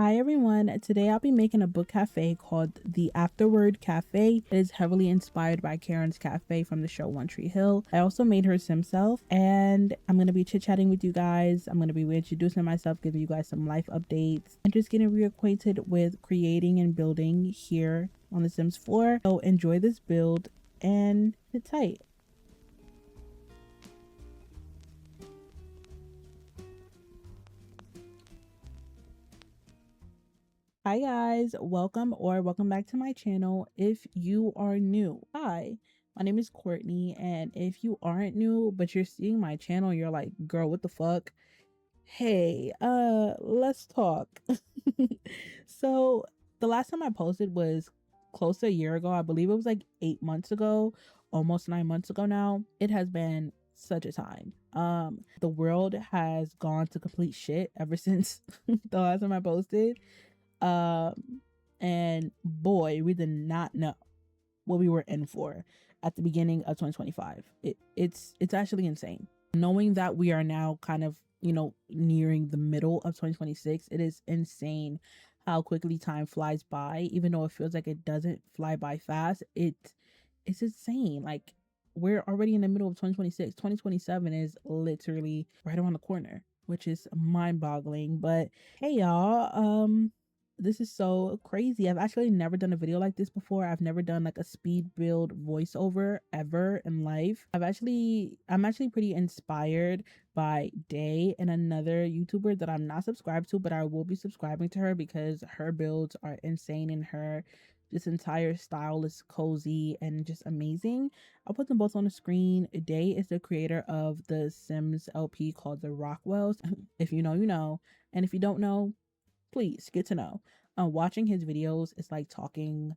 Hi everyone, today I'll be making a book cafe called the Afterword Cafe. It is heavily inspired by Karen's cafe from the show One Tree Hill. I also made her sim self, and I'm going to be chit-chatting with you guys. I'm going to be reintroducing myself, giving you guys some life updates, and just getting reacquainted with creating and building here on the Sims 4. So enjoy this build and sit tight. Hi guys, welcome back to my channel. If you are new, hi, my name is Courtney, and if you aren't new but you're seeing my channel, you're like, girl, what the fuck? Hey, let's talk. So the last time I posted was close to a year ago. I believe it was like 8 months ago, almost 9 months ago now. It has been such a time. The world has gone to complete shit ever since the last time I posted. And boy, we did not know what we were in for at the beginning of 2025. It's actually insane. Knowing that we are now kind of, nearing the middle of 2026, it is insane how quickly time flies by. Even though it feels like it doesn't fly by fast, it's insane. Like, we're already in the middle of 2026. 2027 is literally right around the corner, which is mind-boggling. But hey y'all, this is so crazy. I've actually never done a video like this before. I've never done like a speed build voiceover ever in life. I'm actually pretty inspired by Day and another YouTuber that I'm not subscribed to, but I will be subscribing to her because her builds are insane and her this entire style is cozy and just amazing. I'll put them both on the screen. Day is the creator of the Sims LP called the Rockwells. If you know, you know. And if you don't know, please get to know. Watching his videos is like talking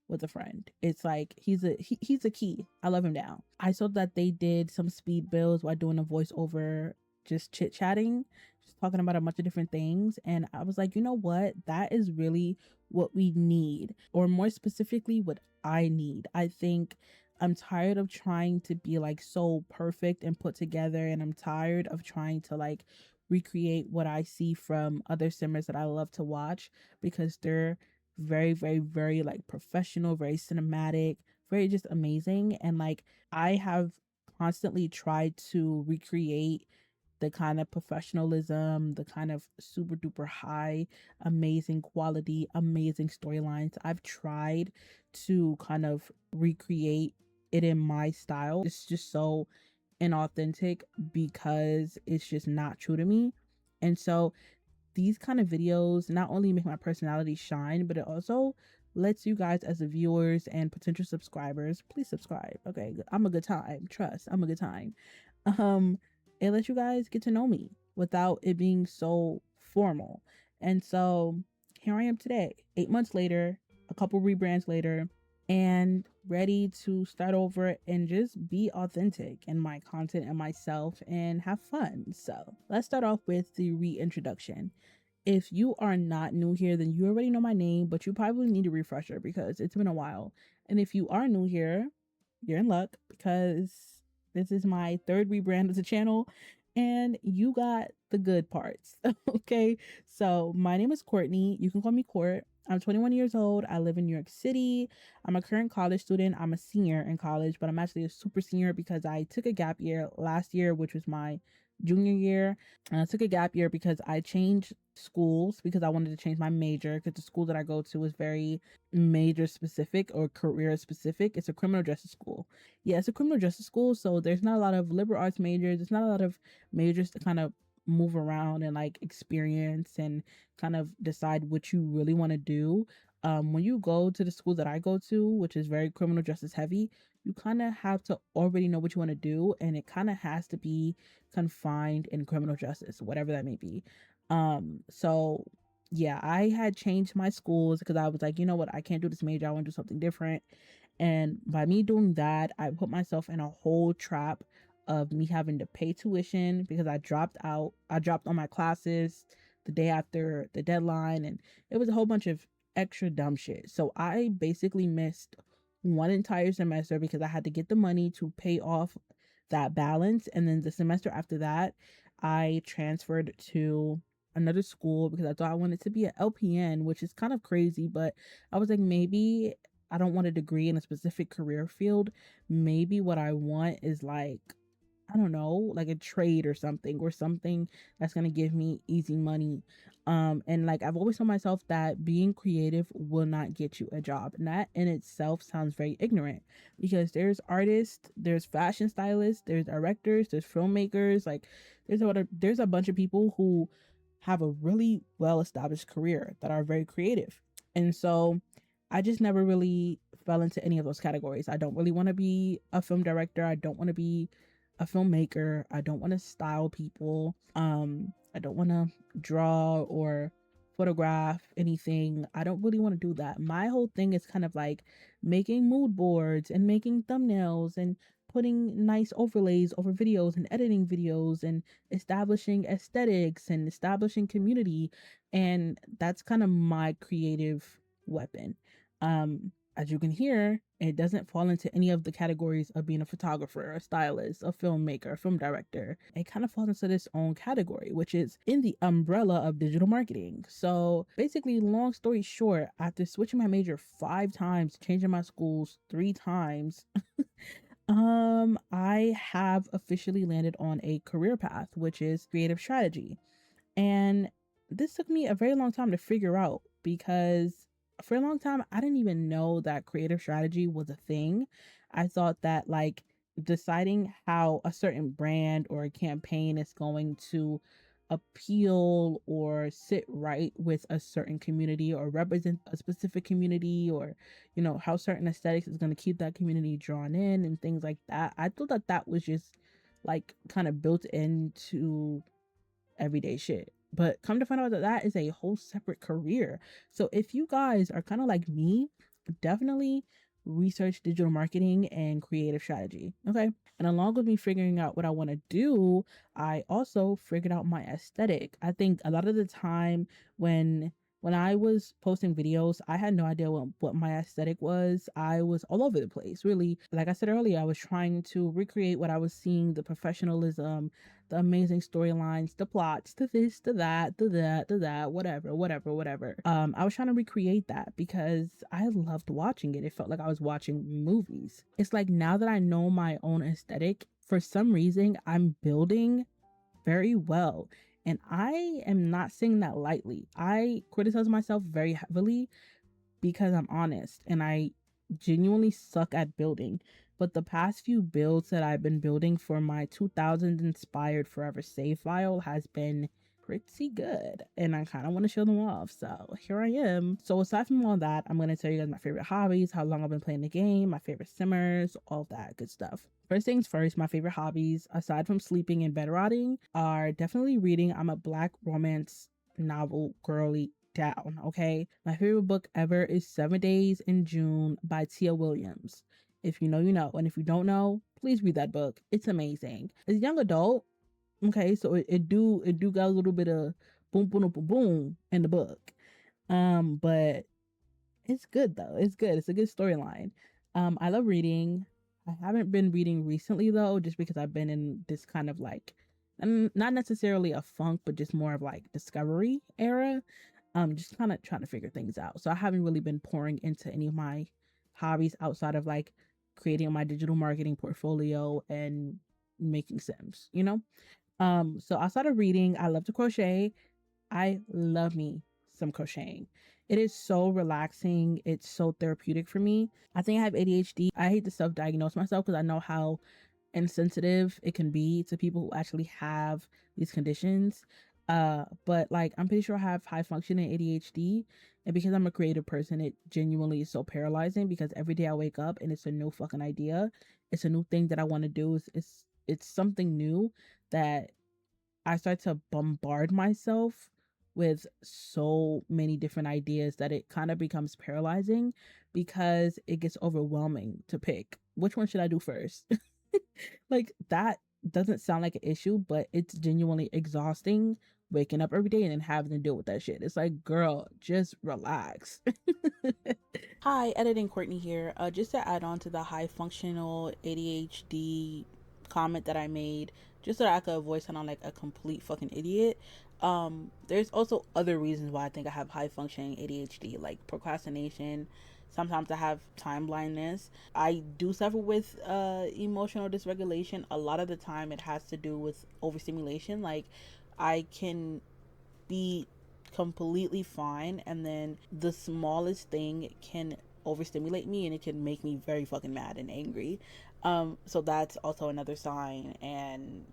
with a friend. It's like he's a key. I love him down. I saw that they did some speed builds while doing a voiceover, just chit chatting, just talking about a bunch of different things, and I was like, you know what? That is really what we need, or more specifically, what I need. I think I'm tired of trying to be like so perfect and put together, and I'm tired of trying to like recreate what I see from other simmers that I love to watch, because they're very, very, very like professional, very cinematic, very just amazing. And like, I have constantly tried to recreate the kind of professionalism, the kind of super duper high, amazing quality, amazing storylines. I've tried to kind of recreate it in my style. It's just so inauthentic because it's just not true to me. And so these kind of videos not only make my personality shine, but it also lets you guys as the viewers and potential subscribers, please subscribe. Okay, I'm a good time. Trust, I'm a good time. It lets you guys get to know me without it being so formal. And so here I am today, 8 months later, a couple rebrands later, and ready to start over and just be authentic in my content and myself and have fun. So let's start off with the reintroduction. If you are not new here, then you already know my name, but you probably need a refresher because it's been a while. And if you are new here, you're in luck because this is my third rebrand of the channel and you got the good parts. Okay, so my name is Courtney. You can call me Court. I'm 21 years old. I live in New York City. I'm a current college student. I'm a senior in college, but I'm actually a super senior because I took a gap year last year, which was my junior year. And I took a gap year because I changed schools because I wanted to change my major, because the school that I go to is very major specific or career specific. It's a criminal justice school. Yeah, it's a criminal justice school. So there's not a lot of liberal arts majors. There's not a lot of majors to kind of move around and like experience and kind of decide what you really want to do. When you go to the school that I go to, which is very criminal justice heavy, you kind of have to already know what you want to do, and it kind of has to be confined in criminal justice, whatever that may be. So yeah, I had changed my schools because I was like, you know what, I can't do this major, I want to do something different. And by me doing that, I put myself in a whole trap of me having to pay tuition because I dropped out. I dropped all my classes the day after the deadline, and it was a whole bunch of extra dumb shit. So I basically missed one entire semester because I had to get the money to pay off that balance. And then the semester after that, I transferred to another school because I thought I wanted to be an LPN, which is kind of crazy, but I was like, maybe I don't want a degree in a specific career field. Maybe what I want is like, I don't know, like a trade or something that's gonna give me easy money. And like I've always told myself that being creative will not get you a job. And that in itself sounds very ignorant because there's artists, there's fashion stylists, there's directors, there's filmmakers, like there's a bunch of people who have a really well established career that are very creative. And so I just never really fell into any of those categories. I don't really want to be a film director. I don't want to be a filmmaker. I don't want to style people. I don't want to draw or photograph anything. I don't really want to do that. My whole thing is kind of like making mood boards and making thumbnails and putting nice overlays over videos and editing videos and establishing aesthetics and establishing community. And that's kind of my creative weapon. As you can hear, it doesn't fall into any of the categories of being a photographer, a stylist, a filmmaker, a film director. It kind of falls into this own category, which is in the umbrella of digital marketing. So basically, long story short, after switching my major 5 times, changing my schools 3 times, I have officially landed on a career path, which is creative strategy. And this took me a very long time to figure out because for a long time, I didn't even know that creative strategy was a thing. I thought that like deciding how a certain brand or a campaign is going to appeal or sit right with a certain community or represent a specific community, or how certain aesthetics is going to keep that community drawn in and things like that. I thought that that was just like kind of built into everyday shit. But come to find out that that is a whole separate career. So if you guys are kind of like me, definitely research digital marketing and creative strategy. Okay. And along with me figuring out what I want to do, I also figured out my aesthetic. I think a lot of the time when I was posting videos, I had no idea what my aesthetic was. I was all over the place, really. Like I said earlier, I was trying to recreate what I was seeing, the professionalism, the amazing storylines, the plots, to this, to that, to that, whatever. I was trying to recreate that because I loved watching it. It felt like I was watching movies. It's like now that I know my own aesthetic, for some reason, I'm building very well. And I am not saying that lightly. I criticize myself very heavily because I'm honest and I genuinely suck at building. But the past few builds that I've been building for my 2000 inspired forever save file has been pretty good, and I kind of want to show them off. So here I am. So aside from all that, I'm going to tell you guys my favorite hobbies, how long I've been playing the game, my favorite simmers, all that good stuff. First things first, my favorite hobbies, aside from sleeping and bed rotting, are definitely reading. I'm a black romance novel girly down, okay? My favorite book ever is 7 Days in June by Tia Williams. If you know, you know. And if you don't know, please read that book. It's amazing. As a young adult, okay, so it do got a little bit of boom boom boom boom in the book. But it's good though. It's good. It's a good storyline. I love reading. I haven't been reading recently though, just because I've been in this kind of like not necessarily a funk, but just more of like discovery era. Just kind of trying to figure things out. So I haven't really been pouring into any of my hobbies outside of like creating my digital marketing portfolio and making sims, so outside of reading, I love to crochet. I love me some crocheting. It is so relaxing. It's so therapeutic for me. I think I have ADHD. I hate to self-diagnose myself because I know how insensitive it can be to people who actually have these conditions. But like I'm pretty sure I have high functioning ADHD, and because I'm a creative person, it genuinely is so paralyzing because every day I wake up and it's a new fucking idea. It's a new thing that I want to do. It's something new that I start to bombard myself with so many different ideas that it kind of becomes paralyzing because it gets overwhelming to pick which one should I do first. Like that doesn't sound like an issue, but it's genuinely exhausting waking up every day and then having to deal with that shit. It's like, girl, just relax. Hi, editing Courtney here. Just to add on to the high functional ADHD comment that I made, just so that I could avoid sounding like a complete fucking idiot. There's also other reasons why I think I have high functioning ADHD, like procrastination. Sometimes I have time blindness. I do suffer with emotional dysregulation. A lot of the time it has to do with overstimulation. Like I can be completely fine, and then the smallest thing can overstimulate me and it can make me very fucking mad and angry. So that's also another sign. And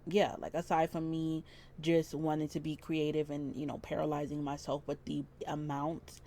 yeah, like aside from me just wanting to be creative and, you know, paralyzing myself with the amount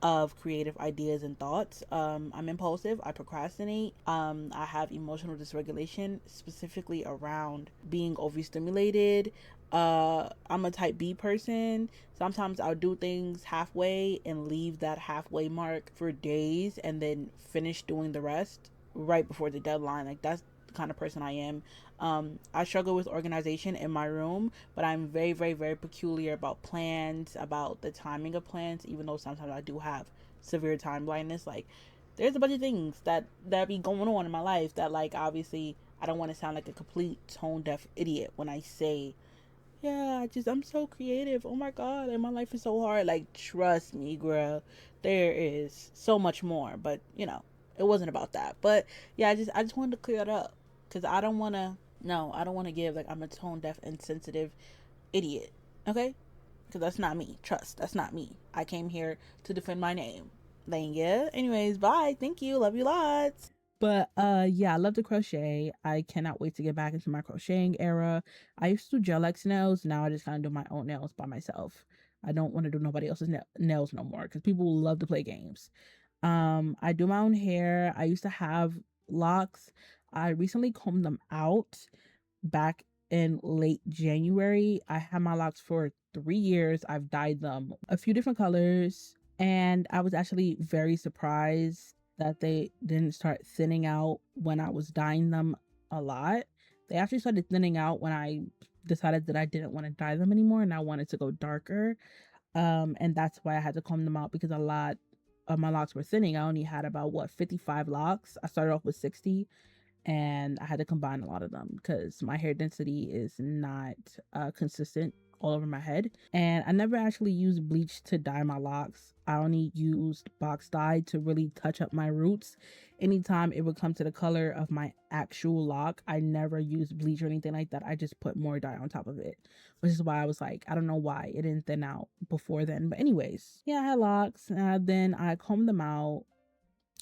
of creative ideas and thoughts, I'm impulsive, I procrastinate, I have emotional dysregulation, specifically around being overstimulated. I'm a type B person. Sometimes I'll do things halfway and leave that halfway mark for days and then finish doing the rest right before the deadline. Like that's the kind of person I am. I struggle with organization in my room, but I'm very, very, very peculiar about plans, about the timing of plans, even though sometimes I do have severe time blindness. Like, there's a bunch of things that be going on in my life that, like, obviously, I don't want to sound like a complete tone deaf idiot when I say, yeah, I'm so creative. Oh my God, and my life is so hard. Like, trust me, girl, there is so much more. But, you know, it wasn't about that. But yeah, I just wanted to clear it up because I don't want to. No, I don't want to give like I'm a tone deaf, insensitive idiot. Okay, because that's not me. Trust, that's not me. I came here to defend my name. Then yeah. Anyways, bye. Thank you. Love you lots. But yeah, I love to crochet. I cannot wait to get back into my crocheting era. I used to do gel X nails. Now I just kind of do my own nails by myself. I don't want to do nobody else's nails no more because people love to play games. I do my own hair. I used to have locks. I recently combed them out back in late January. I had my locks for 3 years. I've dyed them a few different colors, and I was actually very surprised that they didn't start thinning out when I was dyeing them a lot. They actually started thinning out when I decided that I didn't want to dye them anymore and I wanted to go darker. And that's why I had to comb them out because a lot of my locks were thinning. I only had about 55 locks. I started off with 60 and I had to combine a lot of them because my hair density is not consistent all over my head. And I never actually used bleach to dye my locks. I only used box dye to really touch up my roots. Anytime it would come to the color of my actual lock, I never used bleach or anything like that. I just put more dye on top of it, which is why I was like, I don't know why it didn't thin out before then. But anyways, yeah, I had locks. Then I combed them out,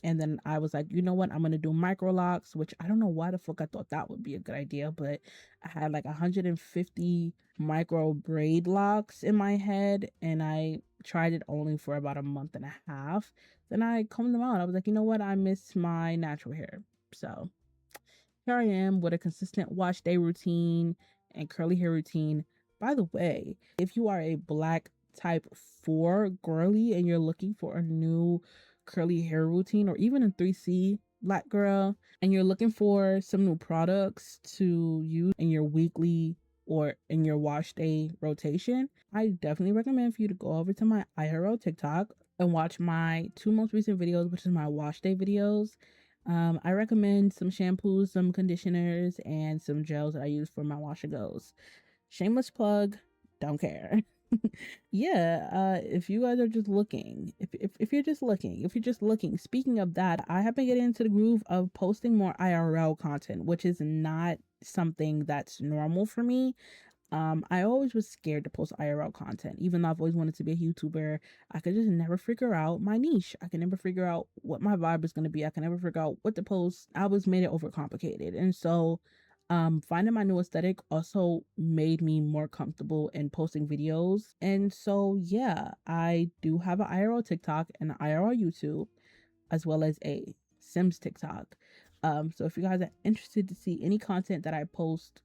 and then I was like, you know what? I'm going to do micro locks, which I don't know why the fuck I thought that would be a good idea, but I had like 150 micro braid locks in my head, and I tried it only for about a month and a half. Then I combed them out. I was like, you know what? I miss my natural hair. So here I am with a consistent wash day routine and curly hair routine. By the way, if you are a black type 4 girly and you're looking for a new curly hair routine, or even a 3C black girl, and you're looking for some new products to use in your weekly or in your wash day rotation, I definitely recommend for you to go over to my IRL TikTok and watch my two most recent videos, which is my wash day videos. I recommend some shampoos, some conditioners, and some gels that I use for my wash and goes. Shameless plug, don't care. Yeah, if you guys are just looking, if you're just looking, speaking of that, I have been getting into the groove of posting more IRL content, which is not something that's normal for me. I always was scared to post IRL content, even though I've always wanted to be a YouTuber. I could just never figure out my niche. I can never figure out what my vibe is going to be. I can never figure out what to post. I was made it overcomplicated. And so, finding my new aesthetic also made me more comfortable in posting videos. And so, yeah, I do have an IRL TikTok and an IRL YouTube, as well as a Sims TikTok. So if you guys are interested to see any content that I post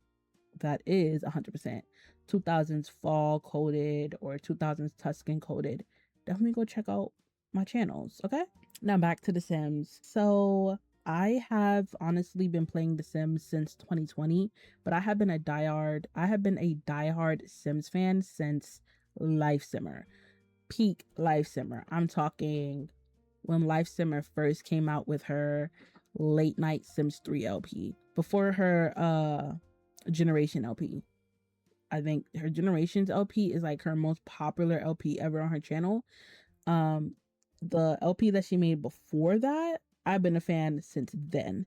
that is 100% 2000s fall coded or 2000s Tuscan coded, definitely go check out my channels. Okay, now back to The Sims. So I have honestly been playing The Sims since 2020, but I have been a diehard Sims fan since Life Simmer, peak Life Simmer. I'm talking when Life Simmer first came out with her late night Sims 3 LP, before her Generation LP. I think her Generations LP is like her most popular LP ever on her channel. The LP that she made before that, I've been a fan since then.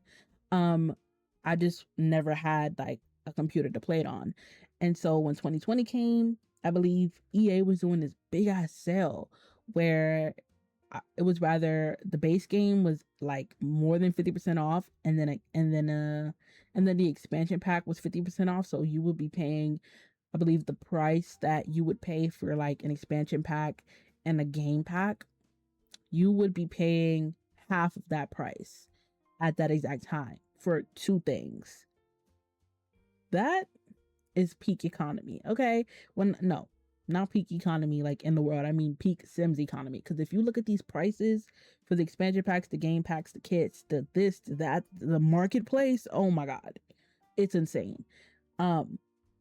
um I just never had like a computer to play it on. And so when 2020 came, I believe EA was doing this big ass sale where it was rather the base game was like more than 50% off, and then the expansion pack was 50% off. So you would be paying, I believe, the price that you would pay for like an expansion pack and a game pack, you would be paying half of that price at that exact time for two things. That is peak economy, okay? When no, not peak economy like in the world. I mean peak Sims economy. Because if you look at these prices for the expansion packs, the game packs, the kits, the this, that, the marketplace, oh my god, it's insane. But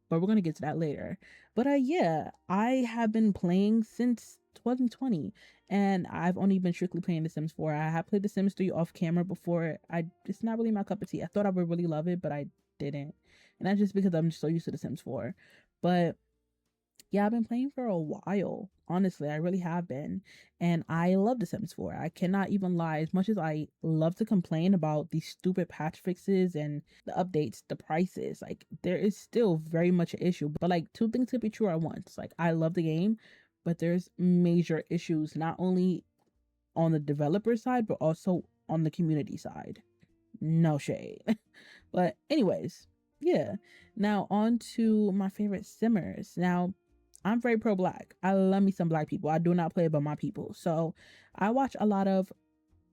we're gonna get to that later. But yeah, I have been playing since 2020, and I've only been strictly playing The Sims 4. I have played The Sims 3 off camera before. It's not really my cup of tea. I thought I would really love it, but I didn't, and that's just because I'm so used to The Sims 4. But yeah, I've been playing for a while. Honestly, I really have been. And I love The Sims 4. I cannot even lie. As much as I love to complain about these stupid patch fixes and the updates, the prices, like there is still very much an issue. But like two things could be true at once. Like I love the game, but there's major issues, not only on the developer side, but also on the community side. No shade. But anyways, yeah. Now on to my favorite simmers. Now I'm very pro black. I love me some black people. I do not play about my people. So I watch a lot of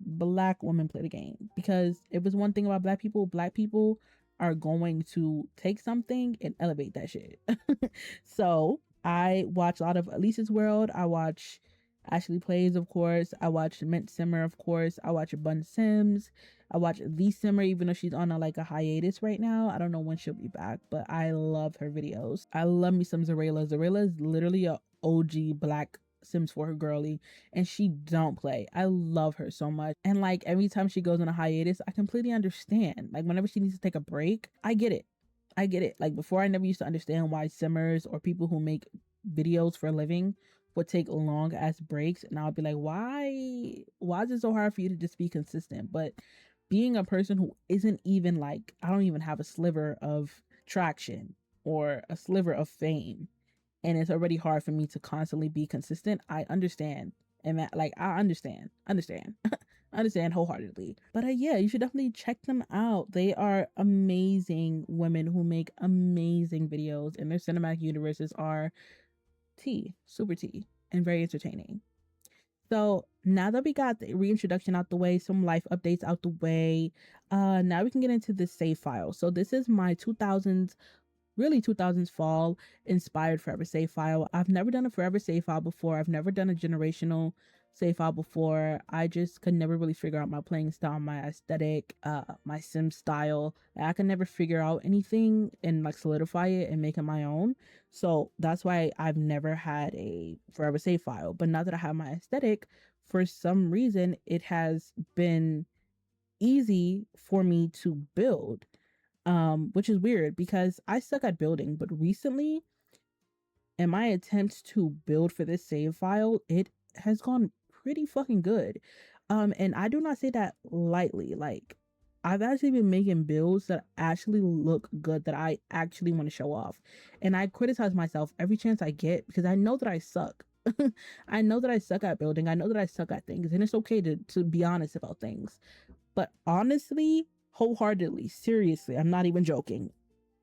black women play the game, because if it's one thing about black people are going to take something and elevate that shit. So I watch a lot of Elise's World. I watch Ashley Plays, of course. I watch Mint Simmer, of course. I watch Bun Sims. I watch The Simmer, even though she's on a hiatus right now. I don't know when she'll be back, but I love her videos. I love me some Zarela. Zarela is literally a OG black Sims 4 girly, and she don't play. I love her so much. And like every time she goes on a hiatus, I completely understand. Like whenever she needs to take a break, I get it. I get it. Like before, I never used to understand why simmers or people who make videos for a living would take long ass breaks, and I'll be like, why is it so hard for you to just be consistent? But being a person who isn't even like, I don't even have a sliver of traction or a sliver of fame, and it's already hard for me to constantly be consistent, I understand. And that, like, I understand understand wholeheartedly. But yeah, you should definitely check them out. They are amazing women who make amazing videos, and their cinematic universes are super tea, and very entertaining. So now that we got the reintroduction out the way, some life updates out the way, now we can get into this save file. So this is my 2000s fall inspired forever save file. I've never done a forever save file before. I've never done a generational save file before. I just could never really figure out my playing style, my aesthetic, my sim style. I could never figure out anything and like solidify it and make it my own. So that's why I've never had a forever save file. But now that I have my aesthetic, for some reason it has been easy for me to build, which is weird because I suck at building. But recently, in my attempts to build for this save file, it has gone pretty fucking good. And I do not say that lightly. Like, I've actually been making builds that actually look good, that I actually want to show off. And I criticize myself every chance I get because I know that I suck. I know that I suck at building. I know that I suck at things, and it's okay to be honest about things. But honestly, wholeheartedly, seriously, I'm not even joking,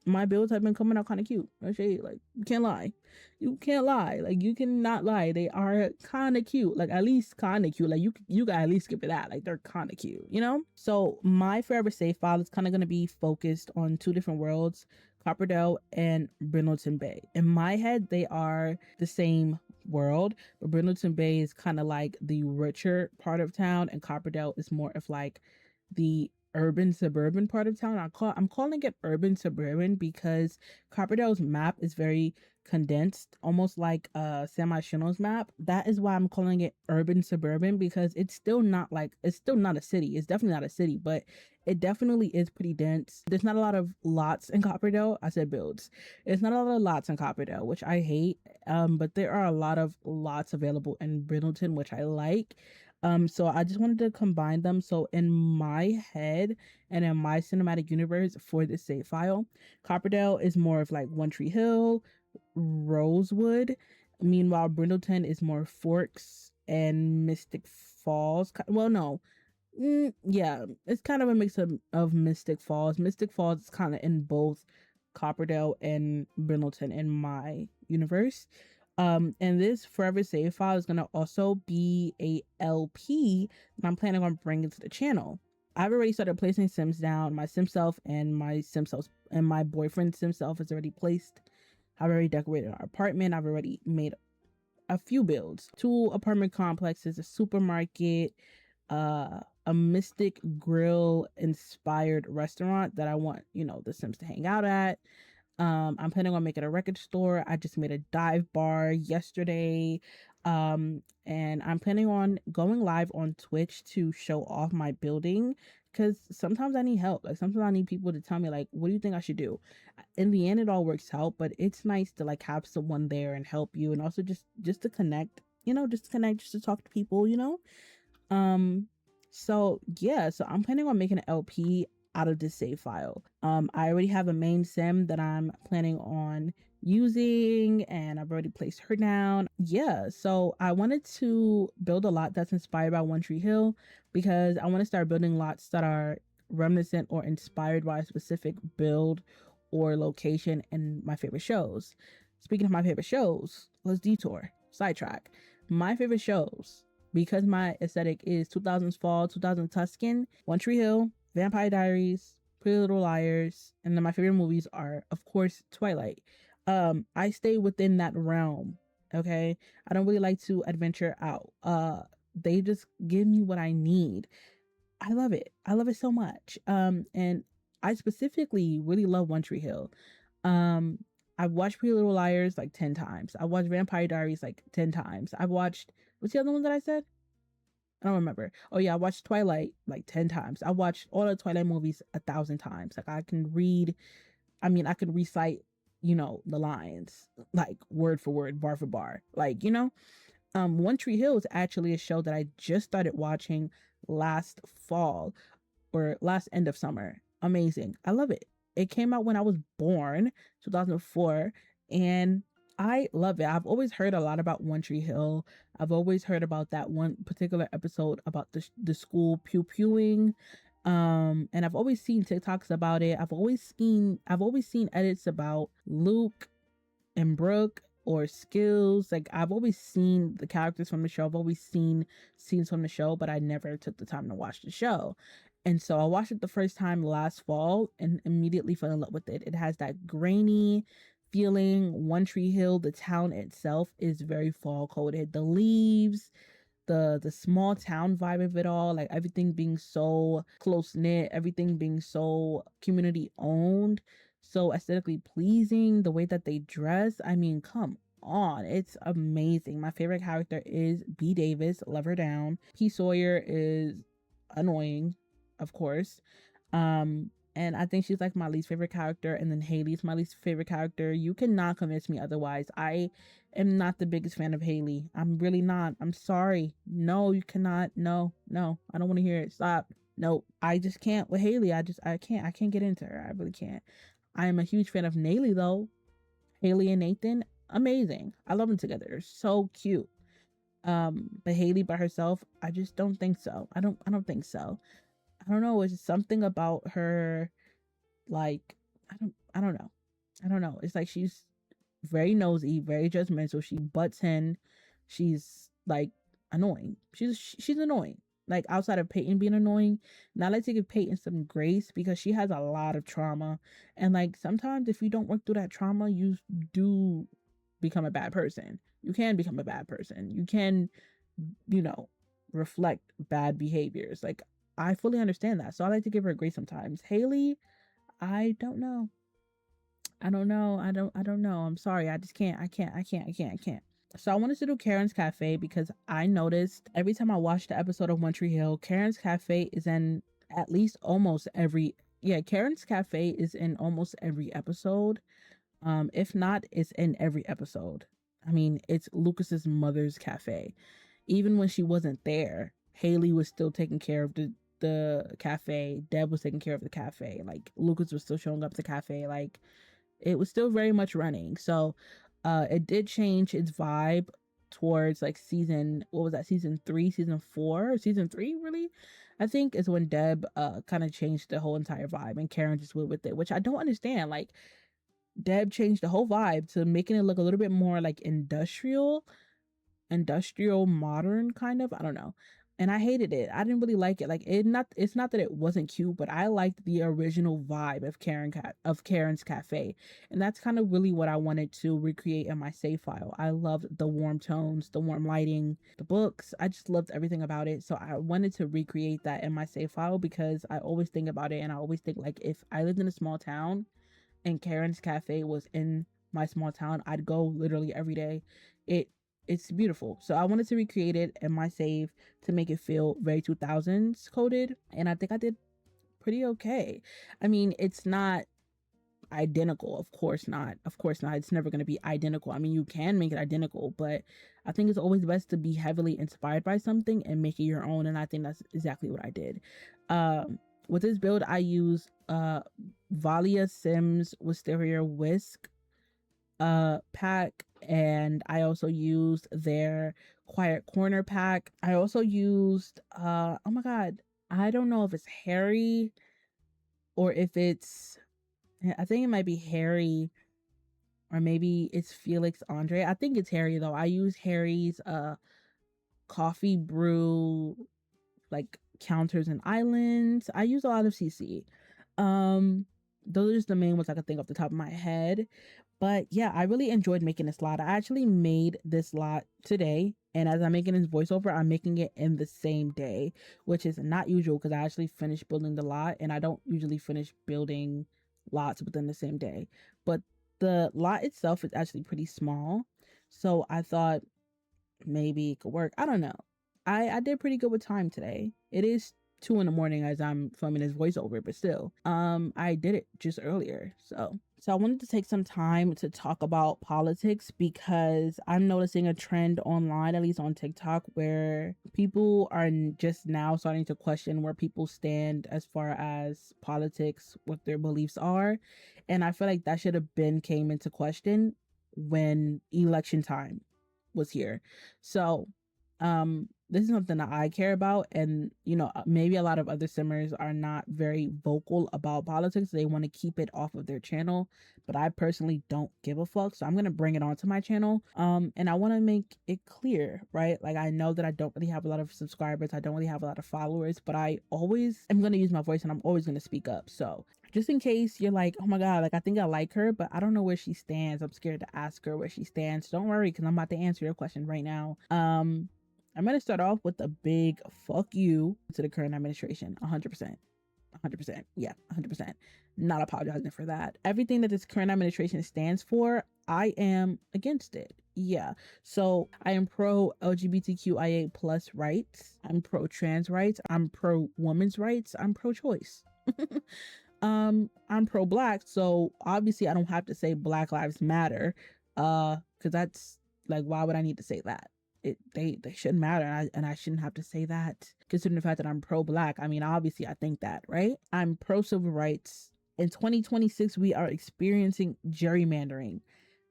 my builds have been coming out kind of cute. No shade. Like, you can't lie. You can't lie. Like, you cannot lie. They are kind of cute. Like, at least kind of cute. Like, you gotta at least give it that. Like, they're kind of cute, you know? So my forever save file is kind of going to be focused on two different worlds, Copperdale and Brindleton Bay. In my head, they are the same world, but Brindleton Bay is kind of like the richer part of town, and Copperdale is more of like the urban suburban part of town. I'm calling it urban suburban because Copperdale's map is very condensed, almost like Semi Shino's map. That is why I'm calling it urban suburban, because it's still not like, it's still not a city. It's definitely not a city, but it definitely is pretty dense. There's not a lot of lots in Copperdale. I said builds. It's not a lot of lots in Copperdale, which I hate. But there are a lot of lots available in Brindleton, which I like. So I just wanted to combine them. So in my head and in my cinematic universe for this save file, Copperdale is more of like One Tree Hill, Rosewood. Meanwhile, Brindleton is more Forks and Mystic Falls. Well, no. Yeah, it's kind of a mix of Mystic Falls. Mystic Falls is kind of in both Copperdale and Brindleton in my universe. And this forever save file is gonna also be a LP that I'm planning on bringing to the channel. I've already started placing Sims down. My Sim self and my Sim self and my boyfriend's Sim self is already placed. I've already decorated our apartment. I've already made a few builds. 2 apartment complexes, a supermarket, a Mystic Grill inspired restaurant that I want, the Sims to hang out at. I'm planning on making a record store. I just made a dive bar yesterday. And I'm planning on going live on Twitch to show off my building, because sometimes I need help. Like sometimes I need people to tell me like, what do you think I should do? In the end, it all works out, but it's nice to like have someone there and help you, and also just to connect, just to talk to people, so yeah, so I'm planning on making an LP out of this save file. I already have a main sim that I'm planning on using, and I've already placed her down. Yeah, so I wanted to build a lot that's inspired by One Tree Hill, because I want to start building lots that are reminiscent or inspired by a specific build or location in my favorite shows. Speaking of my favorite shows, let's detour, sidetrack. My favorite shows, because my aesthetic is 2000s fall, 2000 Tuscan, One Tree Hill, Vampire Diaries, Pretty Little Liars, and then my favorite movies are, of course, Twilight. I stay within that realm, okay? I don't really like to adventure out. They just give me what I need. I love it. I love it so much. And I specifically really love One Tree Hill. I've watched Pretty Little Liars like 10 times. I watched Vampire Diaries like 10 times. I've watched, what's the other one that I said? I don't remember. Oh yeah, I watched Twilight like 10 times. I watched all the Twilight movies 1,000 times. Like I can recite, the lines like word for word, bar for bar. Like, One Tree Hill is actually a show that I just started watching last fall or last end of summer. Amazing. I love it. It came out when I was born, 2004, and I love it. I've always heard a lot about One Tree Hill. I've always heard about that one particular episode about the school pew pewing. And I've always seen TikToks about it. I've always seen edits about Luke and Brooke or Skills. Like I've always seen the characters from the show. I've always seen scenes from the show, but I never took the time to watch the show. And so I watched it the first time last fall and immediately fell in love with it. It has that grainy feeling. One Tree Hill, the town itself is very fall coded. The leaves, the small town vibe of it all, like everything being so close knit, everything being so community owned, so aesthetically pleasing, the way that they dress, I mean, come on, it's amazing. My favorite character is B Davis, love her down. P Sawyer is annoying, of course. And I think she's like my least favorite character, and then Haley's my least favorite character. You cannot convince me otherwise. I am not the biggest fan of Haley. I'm really not. I'm sorry. No, you cannot. No, I don't want to hear it. Stop. No, I just can't with Haley. I can't get into her. I really can't. I am a huge fan of Nayli though. Haley and Nathan, amazing. I love them together. They're so cute. But Haley by herself, I just don't think so. I don't think so. I don't know. It's just something about her. Like, I don't know. I don't know. It's like she's very nosy, very judgmental. She butts in. She's like annoying. She's annoying. Like outside of Peyton being annoying, and I like to give Peyton some grace because she has a lot of trauma. And like sometimes if you don't work through that trauma, you do become a bad person. You can become a bad person. You can, reflect bad behaviors. Like I fully understand that. So I like to give her grace sometimes. Haley, I don't know. I don't know. I don't know. I'm sorry. I just can't. I can't. So I wanted to do Karen's Cafe because I noticed every time I watched the episode of One Tree Hill, Karen's Cafe is in at least almost every, yeah, Karen's Cafe is in almost every episode. If not, it's in every episode. I mean, it's Lucas's mother's cafe. Even when she wasn't there, Haley was still taking care of the cafe. Deb was taking care of the cafe. Like Lucas was still showing up at the cafe. Like it was still very much running. So it did change its vibe towards like season, what was that, season 3, season 4, season 3 really, I think, is when Deb kind of changed the whole entire vibe and Karen just went with it, which I don't understand. Like Deb changed the whole vibe to making it look a little bit more like industrial modern kind of, I don't know, and I hated it. I didn't really like it. Like it's not that it wasn't cute, but I liked the original vibe of Karen's Cafe, and that's kind of really what I wanted to recreate in my save file. I loved the warm tones, the warm lighting, the books. I just loved everything about it, so I wanted to recreate that in my save file because I always think about it, and I always think like if I lived in a small town and Karen's Cafe was in my small town, I'd go literally every day. It it's beautiful. So I wanted to recreate it in my save to make it feel very 2000s coded, and I think I did pretty okay. I mean, it's not identical, of course not. Of course not. It's never going to be identical. I mean, you can make it identical, but I think it's always best to be heavily inspired by something and make it your own, and I think that's exactly what I did. With this build, I use Valia Sims Wisteria Whisk pack, and I also used their Quiet Corner pack. I also used oh my god, I don't know if it's Harry or if it's, I think it might be Harry, or maybe it's Felix Andre. I think it's Harry though. I use Harry's coffee brew, like counters and islands. I use a lot of CC. Those are just the main ones I could think off the top of my head. But yeah, I really enjoyed making this lot. I actually made this lot today, and as I'm making this voiceover, I'm making it in the same day, which is not usual because I actually finished building the lot, and I don't usually finish building lots within the same day. But the lot itself is actually pretty small, so I thought maybe it could work. I don't know. I did pretty good with time today. It is 2 in the morning as I'm filming this voiceover, but still, I did it just earlier. So I wanted to take some time to talk about politics because I'm noticing a trend online, at least on TikTok, where people are just now starting to question where people stand as far as politics, what their beliefs are. And I feel like that should have been came into question when election time was here. So this is something that I care about, and maybe a lot of other simmers are not very vocal about politics. They want to keep it off of their channel, but I personally don't give a fuck, so I'm gonna bring it onto my channel. And I want to make it clear, right? Like, I know that I don't really have a lot of subscribers, I don't really have a lot of followers, but I always am gonna use my voice and I'm always gonna speak up. So just in case you're like, oh my god, like I think I like her, but I don't know where she stands, I'm scared to ask her where she stands, don't worry, because I'm about to answer your question right now. I'm going to start off with a big fuck you to the current administration. 100%. 100%. Yeah, 100%. Not apologizing for that. Everything that this current administration stands for, I am against it. Yeah. So I am pro LGBTQIA plus rights. I'm pro trans rights. I'm pro women's rights. I'm pro choice. I'm pro black. So obviously I don't have to say Black Lives Matter. Because that's like, why would I need to say that? They shouldn't matter, and I shouldn't have to say that considering the fact that I'm pro-black. I mean, obviously I think that, right? I'm pro-civil rights. In 2026 we are experiencing gerrymandering.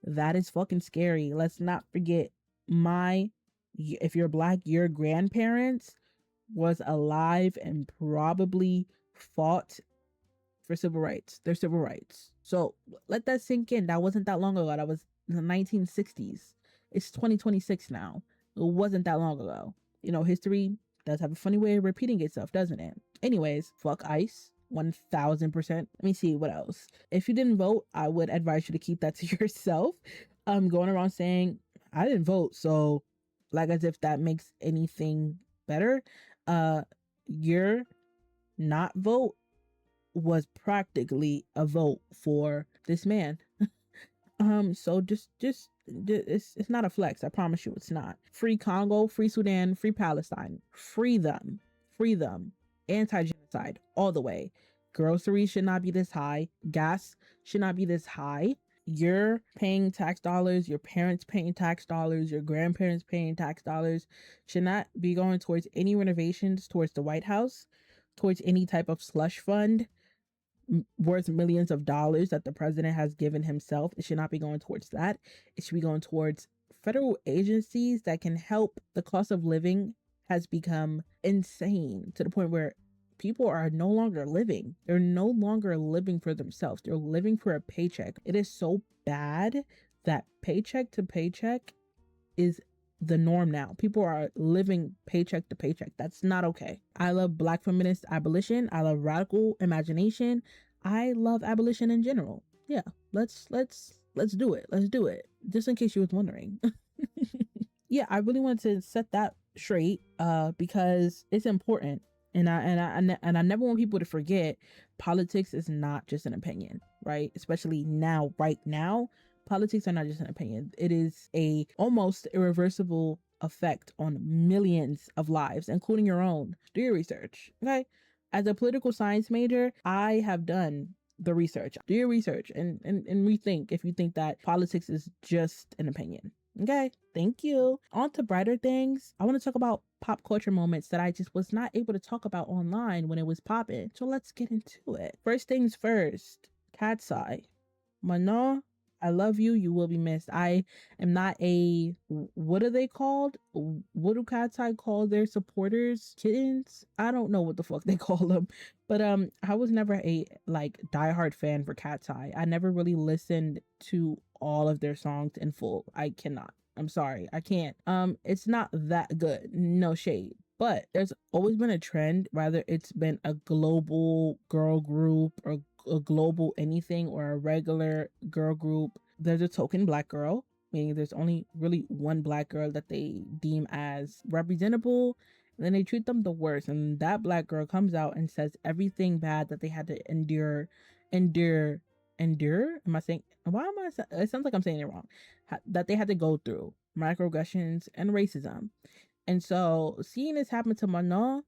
That is fucking scary. Let's not forget, if you're black, your grandparents was alive and probably fought for civil rights, their civil rights. So let that sink in. That wasn't that long ago. That was in the 1960s. It's 2026 now. It wasn't that long ago. History does have a funny way of repeating itself, doesn't it? Anyways, fuck ICE. 1000%. Let me see what else. If you didn't vote, I would advise you to keep that to yourself. Going around saying I didn't vote, so like as if that makes anything better. Your not vote was practically a vote for this man. So it's not a flex. I promise you, it's not. Free Congo, free Sudan, free Palestine. Free them, free them. Anti-genocide all the way. Groceries should not be this high. Gas should not be this high. You're paying tax dollars. Your parents paying tax dollars. Your grandparents paying tax dollars. Should not be going towards any renovations towards the White House, towards any type of slush fund worth millions of dollars that the president has given himself. It should not be going towards that. It should be going towards federal agencies that can help. The cost of living has become insane to the point where people are no longer living. They're no longer living for themselves. They're living for a paycheck. It is so bad that paycheck to paycheck is the norm now. People are living paycheck to paycheck. That's not okay. I love Black feminist abolition. I love radical imagination. I love abolition in general. Yeah, let's do it. Let's do it. Just in case you was wondering. Yeah, I really wanted to set that straight because it's important. And I never want people to forget politics is not just an opinion, right? Especially now, right now, politics are not just an opinion. It is a almost irreversible effect on millions of lives, including your own. Do your research, okay? As a political science major, I have done the research. Do your research and rethink if you think that politics is just an opinion. Okay, thank you. On to brighter things. I want to talk about pop culture moments that I just was not able to talk about online when it was popping. So let's get into it. First things first, Cat's Eye. Manon, I love you. You will be missed. I am not a, what are they called? What do Cat's Eye call their supporters? Kittens? I don't know what the fuck they call them. But I was never a like diehard fan for Cat's Eye. I never really listened to all of their songs in full. I cannot. I'm sorry. I can't. It's not that good. No shade. But there's always been a trend, whether it's been a global girl group or a global anything or a regular girl group, there's a token Black girl, meaning there's only really one Black girl that they deem as representable, and then they treat them the worst, and that Black girl comes out and says everything bad that they had to endure. Am I saying, it sounds like I'm saying it wrong, that they had to go through microaggressions and racism. And so seeing this happen to Manon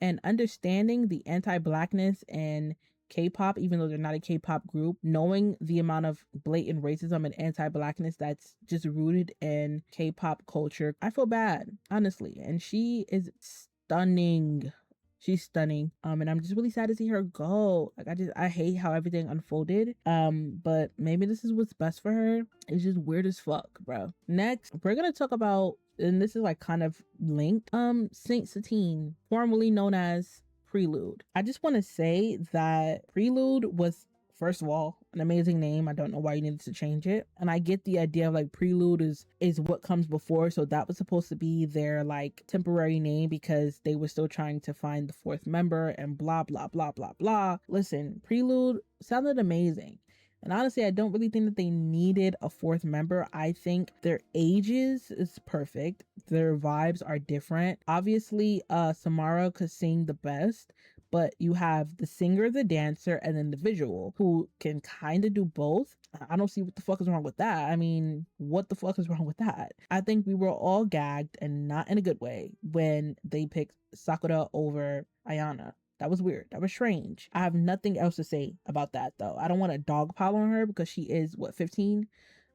and understanding the anti-Blackness and K-pop, even though they're not a K-pop group, knowing the amount of blatant racism and anti-Blackness that's just rooted in K-pop culture, I feel bad, honestly. And she is stunning. She's stunning. And I'm just really sad to see her go. Like I hate how everything unfolded. But maybe this is what's best for her. It's just weird as fuck, bro. Next, we're gonna talk about, and this is like kind of linked, Saint Satine, formerly known as Prelude. I just want to say that Prelude was, first of all, an amazing name. I don't know why you needed to change it. And I get the idea of like Prelude is what comes before. So that was supposed to be their like temporary name because they were still trying to find the fourth member and blah, blah, blah, blah, blah. Listen, Prelude sounded amazing. And honestly, I don't really think that they needed a fourth member. I think their ages is perfect. Their vibes are different. Obviously, Samara could sing the best, but you have the singer, the dancer, and then the visual who can kind of do both. I don't see what the fuck is wrong with that. I mean, what the fuck is wrong with that? I think we were all gagged, and not in a good way, when they picked Sakura over Ayana. That was weird. That was strange. I have nothing else to say about that, though. I don't want to dogpile on her because she is, 15?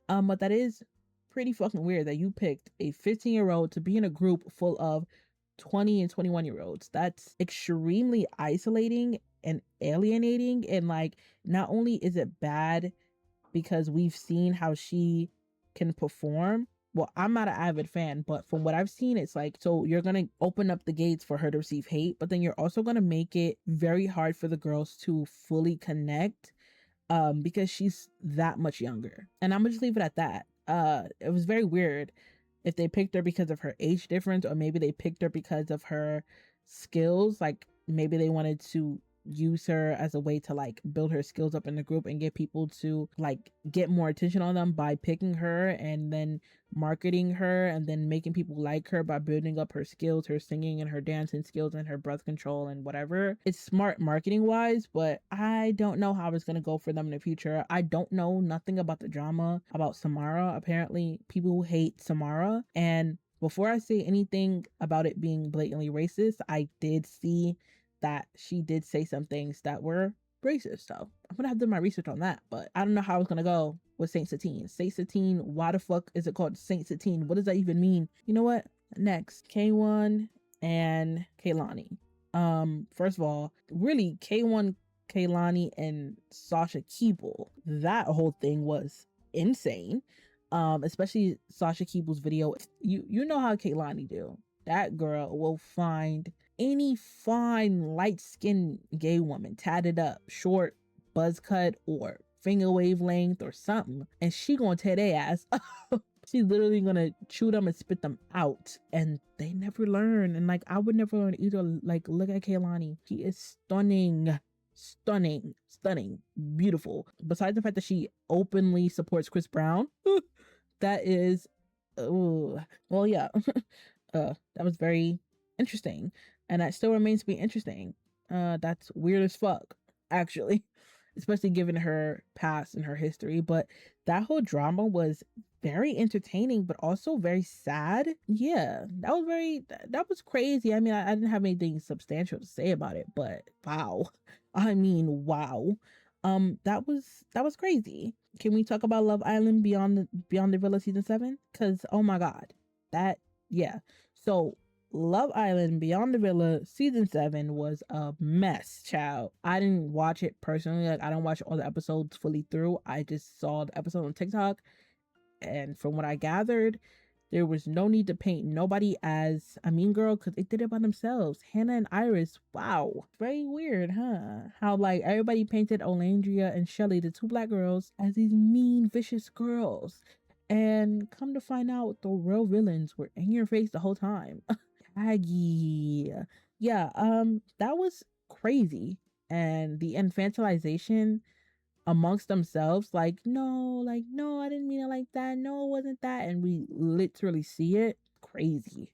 But that is pretty fucking weird that you picked a 15-year-old to be in a group full of 20 and 21-year-olds. That's extremely isolating and alienating. And like, not only is it bad because we've seen how she can perform. Well, I'm not an avid fan, but from what I've seen, it's like, so you're going to open up the gates for her to receive hate, but then you're also going to make it very hard for the girls to fully connect because she's that much younger. And I'm going to just leave it at that. It was very weird if they picked her because of her age difference, or maybe they picked her because of her skills. Like maybe they wanted to use her as a way to like build her skills up in the group and get people to like get more attention on them by picking her and then marketing her and then making people like her by building up her skills, her singing and her dancing skills and her breath control and whatever. It's smart marketing wise, but I don't know how it's going to go for them in the future. I don't know nothing about the drama about Samara. Apparently people hate Samara, and before I say anything about it being blatantly racist, I did see that she did say some things that were racist. So I'm gonna have to do my research on that, but I don't know how it's gonna go with Saint Satine. Saint Satine, why the fuck is it called Saint Satine? What does that even mean? You know what? Next, K1 and Kaylani. First of all, really K1, Kaylani, and Sasha Keeble. That whole thing was insane. Especially Sasha Keeble's video. You know how Kaylani do. That girl will find any fine light-skinned gay woman, tatted up, short, buzz cut, or finger wave length or something, and she gonna tear their ass up. She's literally gonna chew them and spit them out, and they never learn. And like I would never learn either. Like look at Kaylani, she is stunning, beautiful. Besides the fact that she openly supports Chris Brown, that is, well, yeah. That was very interesting, and that still remains to be interesting. That's weird as fuck, actually, especially given her past and her history. But that whole drama was very entertaining, but also very sad. Yeah, that was crazy. I mean, I didn't have anything substantial to say about it, but wow. I mean, wow. That was crazy. Can we talk about Love Island Beyond the Villa season 7? Because oh my god, that yeah. So Love Island Beyond the Villa season 7 was a mess, child. I didn't watch it personally. Like I don't watch all the episodes fully through. I just saw the episode on TikTok, and from what I gathered, there was no need to paint nobody as a mean girl because they did it by themselves. Hannah and Iris, wow. Very weird, huh? How like everybody painted Olandria and Shelly, the two black girls, as these mean, vicious girls. And come to find out the real villains were in your face the whole time. Aggie. Yeah, that was crazy. And the infantilization amongst themselves, like no, I didn't mean it like that, no, it wasn't that, and we literally see it. Crazy.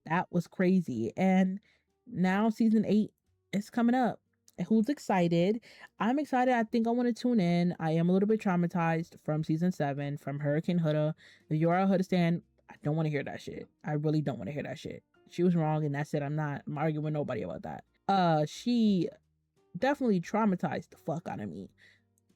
That was crazy. And now season 8 is coming up. Who's excited? I'm excited. I think I want to tune in. I am a little bit traumatized from season 7, from Hurricane Huda. If you're a Huda stan, I don't want to hear that shit. I really don't want to hear that shit. She was wrong, and that's it. I'm arguing with nobody about that. She definitely traumatized the fuck out of me.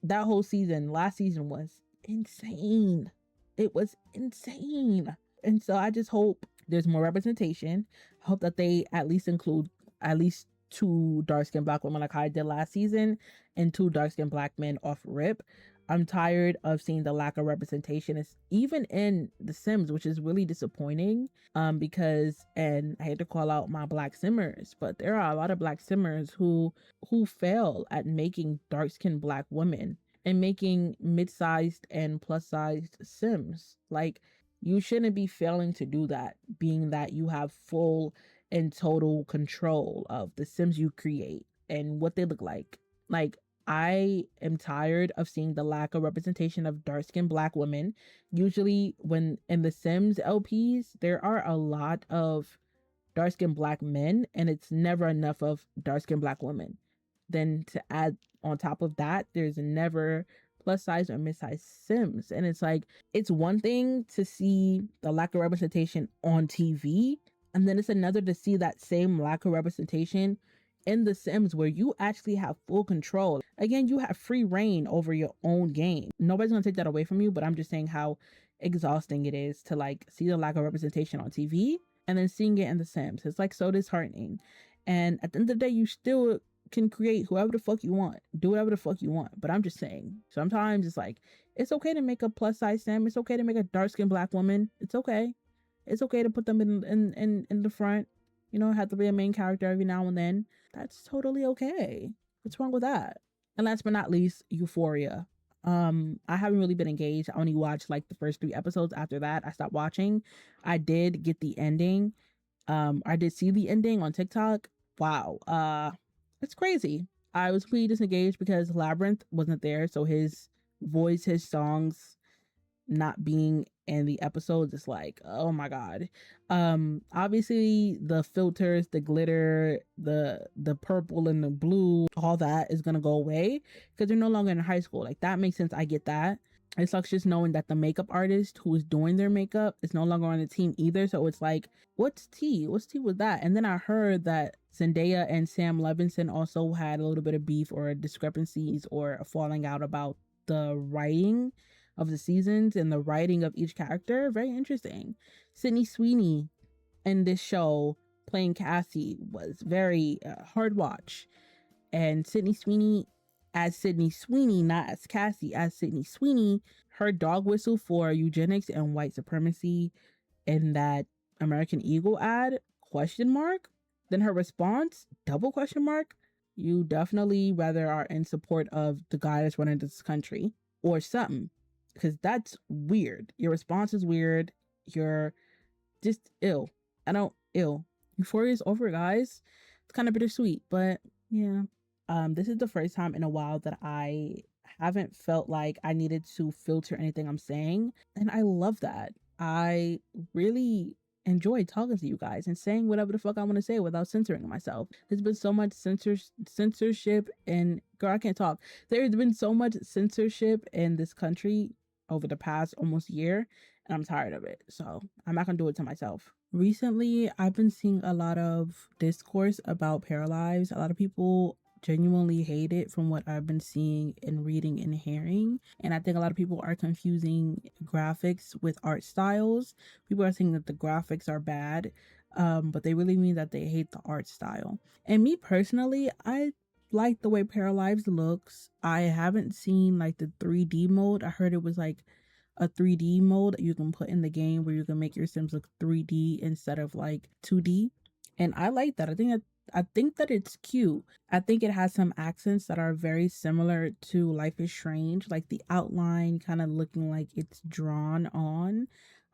That whole season, last season, was insane. It was insane. And so I just hope there's more representation. I hope that they at least include at least 2 dark-skinned black women like I did last season and 2 dark-skinned black men off rip. I'm tired of seeing the lack of representation. It's even in The Sims, which is really disappointing. Because, and I hate to call out my black simmers, but there are a lot of black simmers who fail at making dark-skinned black women and making mid-sized and plus-sized Sims. Like, you shouldn't be failing to do that, being that you have full and total control of the Sims you create and what they look like. Like, I am tired of seeing the lack of representation of dark-skinned black women. Usually when in the Sims LPs, there are a lot of dark-skinned black men, and it's never enough of dark-skinned black women. Then to add on top of that, there's never plus size or mid-sized Sims. And it's like, it's one thing to see the lack of representation on TV, and then it's another to see that same lack of representation in The Sims, where you actually have full control. Again, you have free reign over your own game. Nobody's gonna take that away from you, but I'm just saying how exhausting it is to like see the lack of representation on TV and then seeing it in The Sims. It's like so disheartening. And at the end of the day, you still can create whoever the fuck you want, do whatever the fuck you want. But I'm just saying, sometimes it's like, it's okay to make a plus size Sim. It's okay to make a dark skinned black woman. It's okay. It's okay to put them in the front. You know, have to be a main character every now and then. That's totally okay. What's wrong with that? And last but not least, Euphoria. I haven't really been engaged. I only watched like the first 3 episodes. After that, I stopped watching. I did get the ending. I did see the ending on TikTok. Wow. It's crazy. I was pretty disengaged because Labyrinth wasn't there, so his voice, his songs not being in the episodes is like, oh my god. Obviously the filters, the glitter, the purple and the blue, all that is gonna go away because they're no longer in high school. Like, that makes sense. I get that. It sucks just knowing that the makeup artist who is doing their makeup is no longer on the team either. So it's like, what's tea? What's tea with that? And then I heard that Zendaya and Sam Levinson also had a little bit of beef or discrepancies or a falling out about the writing of the seasons and the writing of each character. Very interesting. Sydney Sweeney in this show playing Cassie was very hard watch. And Sydney Sweeney as Sydney Sweeney, not as Cassie, as Sydney Sweeney, her dog whistle for eugenics and white supremacy in that American Eagle ad, question mark. Then her response, double question mark. You definitely rather are in support of the guy that's running this country or something, because that's weird. Your response is weird. You're just ill. I don't ill. Euphoria is over, guys. It's kind of bittersweet, but yeah. This is the first time in a while that I haven't felt like I needed to filter anything I'm saying, and I love that. I really enjoy talking to you guys and saying whatever the fuck I want to say without censoring myself. There's been so much censorship, and girl, I can't talk. There's been so much censorship in this country over the past almost year, and I'm tired of it. So I'm not gonna do it to myself. Recently, I've been seeing a lot of discourse about Paralives. A lot of people genuinely hate it from what I've been seeing and reading and hearing. And I think a lot of people are confusing graphics with art styles. People are saying that the graphics are bad, but they really mean that they hate the art style. And me personally, I like the way Paralives looks. I haven't seen like the 3D mode. I heard it was like a 3D mode that you can put in the game where you can make your Sims look 3D instead of like 2D. And I like that. I think that it's cute. I think it has some accents that are very similar to Life is Strange, like the outline kind of looking like it's drawn on.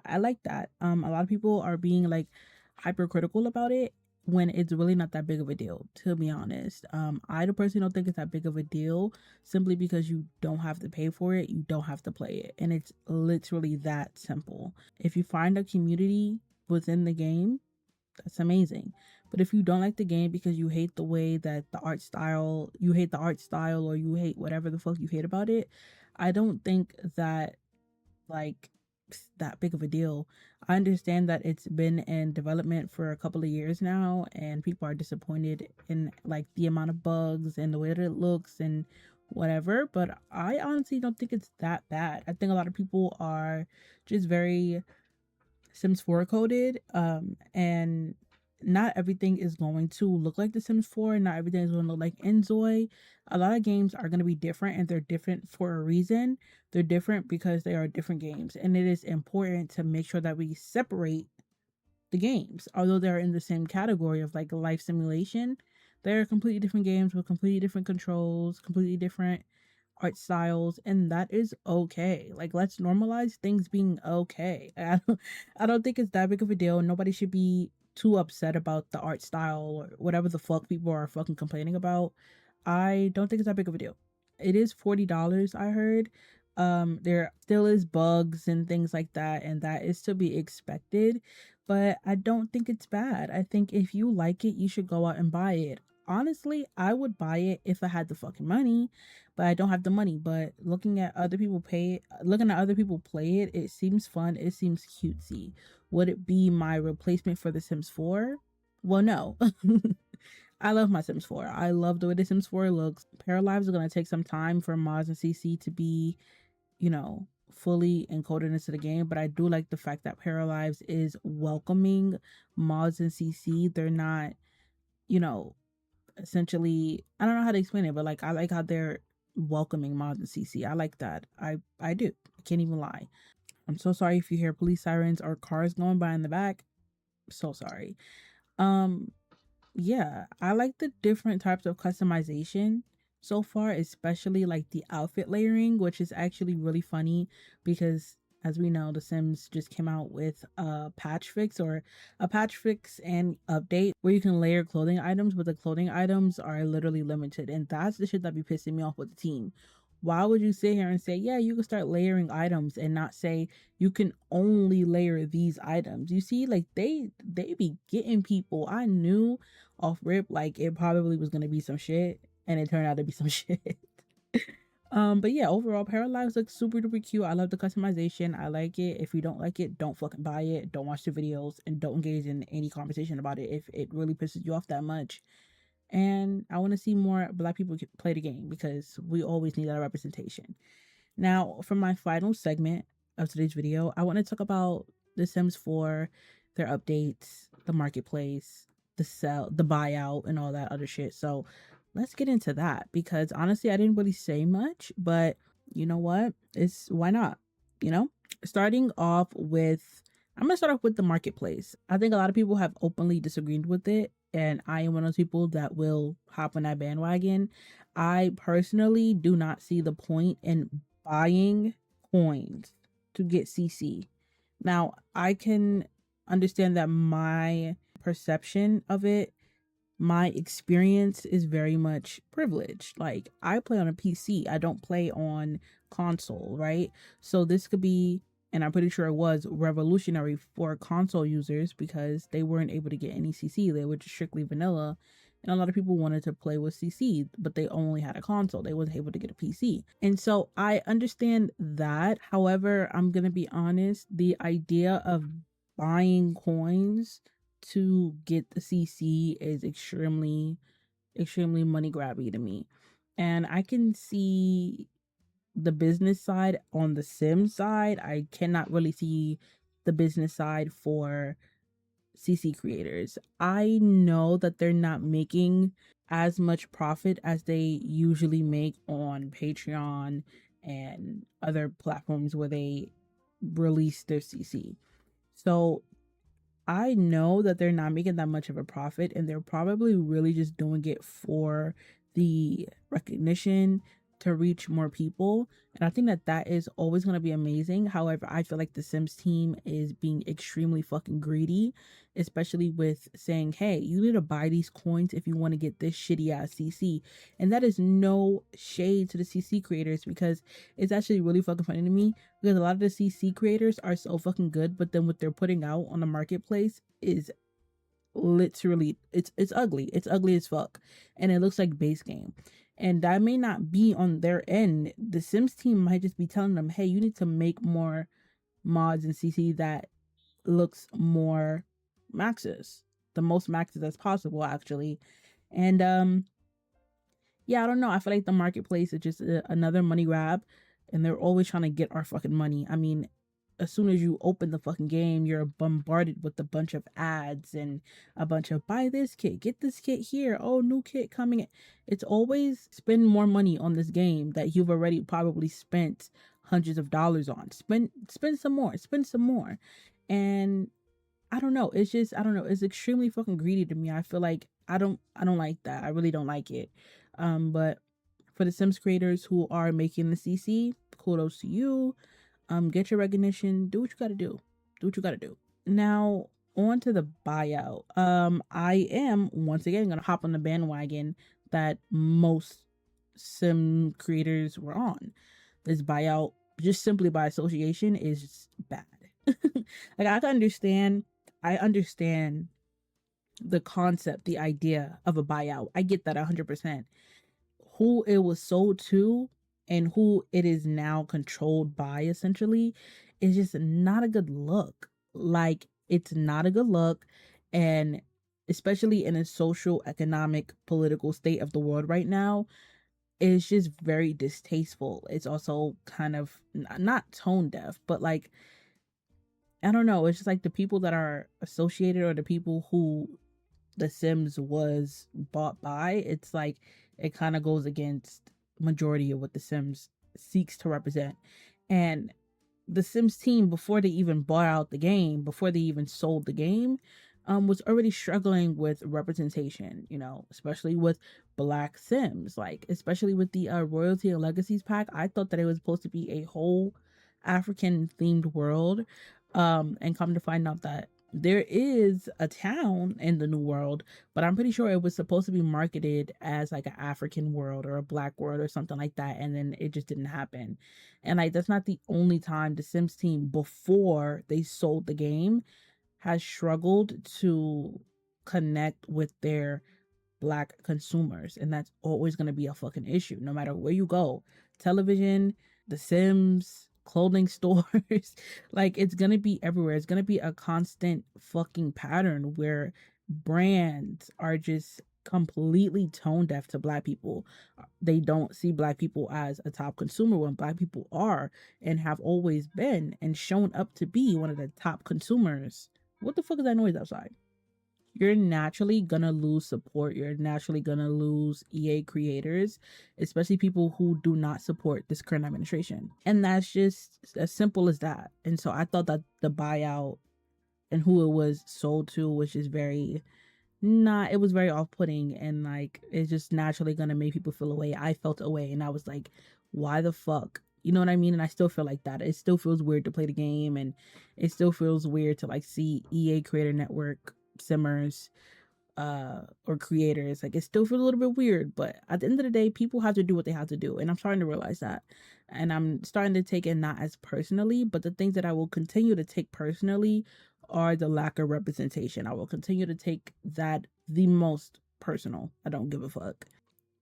I like that. A lot of people are being like hypercritical about it when it's really not that big of a deal, to be honest. I personally don't think it's that big of a deal simply because you don't have to pay for it, you don't have to play it. And it's literally that simple. If you find a community within the game, that's amazing. But if you don't like the game because you hate the way that you hate the art style, or you hate whatever the fuck you hate about it, I don't think that like that big of a deal. I understand that it's been in development for a couple of years now and people are disappointed in like the amount of bugs and the way that it looks and whatever, but I honestly don't think it's that bad. I think a lot of people are just very Sims 4 coded, and not everything is going to look like The Sims 4. Not everything is going to look like Enzoy. A lot of games are going to be different, and they're different for a reason. They're different because they are different games, and it is important to make sure that we separate the games. Although they're in the same category of like life simulation, they're completely different games with completely different controls, completely different art styles, and that is okay. Like, let's normalize things being okay. I don't think it's that big of a deal. Nobody should be too upset about the art style or whatever the fuck people are fucking complaining about. I don't think it's that big of a deal. It is $40, I heard. There still is bugs and things like that, and that is to be expected, but I don't think it's bad. I think if you like it, you should go out and buy it. Honestly, I would buy it if I had the fucking money, but I don't have the money. But looking at other people play it, it seems fun. It seems cutesy. Would it be my replacement for The Sims 4? Well, no. I love my Sims 4. I love the way The Sims 4 looks. Paralives are going to take some time for mods and CC to be, fully encoded into the game, but I do like the fact that Paralives is welcoming mods and CC. They're not, essentially, I don't know how to explain it, but like I like how they're welcoming mods and CC. I like that. I do. I can't even lie. I'm so sorry if you hear police sirens or cars going by in the back. So sorry. Yeah, I like the different types of customization so far, especially like the outfit layering, which is actually really funny because As we know, The Sims just came out with a patch fix or a patch fix and update where you can layer clothing items, but the clothing items are literally limited. And that's the shit that be pissing me off with the team. Why would you sit here and say, yeah, you can start layering items and not say you can only layer these items? You see, like they be getting people. I knew off rip like it probably was gonna be some shit, and it turned out to be some shit. But yeah, overall, Parallax looks super duper cute. I love the customization. I like it. If you don't like it, don't fucking buy it. Don't watch the videos and don't engage in any conversation about it if it really pisses you off that much. And I want to see more black people play the game because we always need that representation. Now, for my final segment of today's video, I want to talk about The Sims 4, their updates, the marketplace, the buyout, and all that other shit. So let's get into that because honestly, I didn't really say much, but you know what? It's why not? You know, starting off with, I'm gonna start off with the marketplace. I think a lot of people have openly disagreed with it, and I am one of those people that will hop on that bandwagon. I personally do not see the point in buying coins to get CC. Now, I can understand that my perception of it, my experience is very much privileged. Like, I play on a PC, I don't play on console, right? So this could be, and I'm pretty sure it was revolutionary for console users because they weren't able to get any CC. They were just strictly vanilla. And a lot of people wanted to play with CC, but they only had a console. They wasn't able to get a PC. And so I understand that. However, I'm going to be honest, the idea of buying coins to get the CC is extremely money grabby to me. And I can see the business side on the Sim side. I cannot really see the business side for CC creators. I know that they're not making as much profit as they usually make on Patreon and other platforms where they release their CC. So I know that they're not making that much of a profit and they're probably really just doing it for the recognition to reach more people. And I think that that is always going to be amazing. However, I feel like the Sims team is being extremely fucking greedy, especially with saying, hey, you need to buy these coins if you want to get this shitty ass CC. And that is no shade to the CC creators because it's actually really fucking funny to me because a lot of the CC creators are so fucking good, but then what they're putting out on the marketplace is literally it's ugly. It's ugly as fuck. And it looks like base game. And that may not be on their end. The Sims team might just be telling them, hey, you need to make more mods in CC that looks more maxes. The most maxes as possible, actually. And yeah, I don't know. I feel like the marketplace is just another money grab, and they're always trying to get our fucking money. I mean, as soon as you open the fucking game, you're bombarded with a bunch of ads and a bunch of buy this kit, get this kit here, oh, new kit coming. It's always spend more money on this game that you've already probably spent hundreds of dollars on. Spend some more, spend some more. And I don't know. It's just, I don't know. It's extremely fucking greedy to me. I feel like I don't like that. I really don't like it. But for the Sims creators who are making the CC, kudos to you. Get your recognition. Do what you gotta do. Do what you gotta do. Now, on to the buyout. I am once again gonna hop on the bandwagon that most Sim creators were on. This buyout, just simply by association, is bad. Like I understand the concept, the idea of a buyout. I get that 100%. Who it was sold to and who it is now controlled by essentially is just not a good look. Like, it's not a good look. And especially in a social, economic, political state of the world right now, it's just very distasteful. It's also kind of not tone deaf, but like, I don't know. It's just like the people that are associated or the people who the Sims was bought by, it's like it kind of goes against majority of what the Sims seeks to represent. And the Sims team, before they even bought out the game, before they even sold the game, was already struggling with representation, you know, especially with Black Sims, like especially with the Royalty and Legacies pack. I thought that it was supposed to be a whole African themed world. And come to find out that there is a town in the new world, but I'm pretty sure it was supposed to be marketed as like an African world or a black world or something like that, and then it just didn't happen. And like that's not the only time the Sims team before they sold the game has struggled to connect with their black consumers, and that's always going to be a fucking issue no matter where you go. Television, the Sims, clothing stores, like it's going to be everywhere. It's going to be a constant fucking pattern where brands are just completely tone deaf to black people. They don't see black people as a top consumer when black people are and have always been and shown up to be one of the top consumers. What the fuck is that noise outside? You're naturally gonna lose support. You're naturally gonna lose EA creators, especially people who do not support this current administration. And that's just as simple as that. And so I thought that the buyout and who it was sold to was just very not, it was very off-putting, and like it's just naturally gonna make people feel away. I felt away and I was like, why the fuck? You know what I mean? And I still feel like that. It still feels weird to play the game, and it still feels weird to like see EA Creator Network simmers or creators. Like it still feels a little bit weird, but at the end of the day, people have to do what they have to do, and I'm starting to realize that. And I'm starting to take it not as personally, but the things that I will continue to take personally are the lack of representation. I will continue to take that the most personal. I don't give a fuck.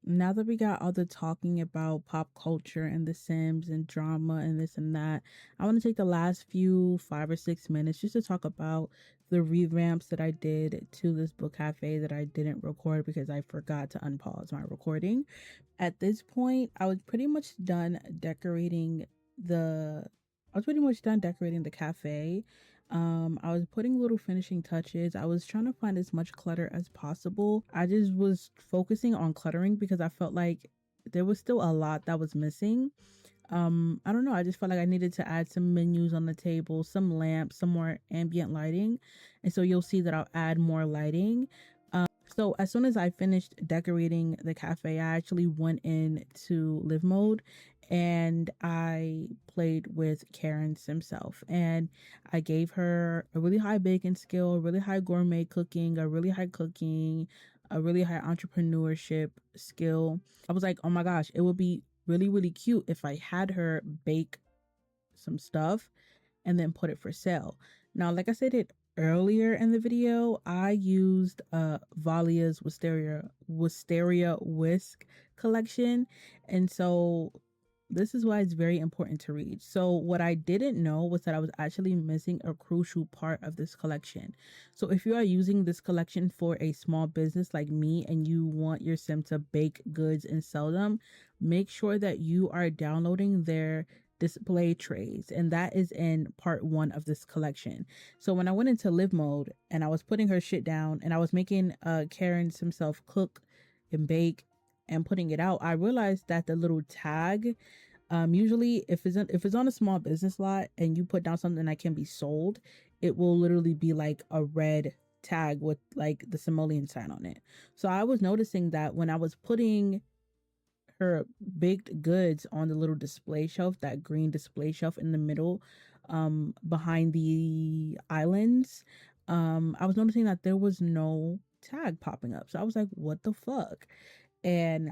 Now that we got all the talking about pop culture and The Sims and drama and this and that, I want to take the last few 5 or 6 minutes just to talk about the revamps that I did to this book cafe that I didn't record because I forgot to unpause my recording. At this point, I was pretty much done decorating the cafe. I was putting little finishing touches. I was trying to find as much clutter as possible. I just was focusing on cluttering because I felt like there was still a lot that was missing. I don't know, I just felt like I needed to add some menus on the table, some lamps, some more ambient lighting. And so you'll see that I'll add more lighting. So as soon as I finished decorating the cafe, I actually went into live mode and I played with Karen's himself, and I gave her a really high baking skill, a really high gourmet cooking, a really high cooking, a really high entrepreneurship skill. I was like, oh my gosh, it would be really, really cute if I had her bake some stuff and then put it for sale. Now, like I said it earlier in the video, I used Valia's Wisteria Whisk collection, and so this is why it's very important to read. So what I didn't know was that I was actually missing a crucial part of this collection. So if you are using this collection for a small business like me and you want your sim to bake goods and sell them, make sure that you are downloading their display trays, and that is in part 1 of this collection. So when I went into live mode and I was putting her shit down and I was making Karen's himself cook and bake and putting it out, I realized that the little tag, usually if it's on a small business lot and you put down something that can be sold, it will literally be like a red tag with like the simoleon sign on it. So I was noticing that when I was putting her baked goods on the little display shelf, that green display shelf in the middle, behind the islands, I was noticing that there was no tag popping up. So I was like, what the fuck? And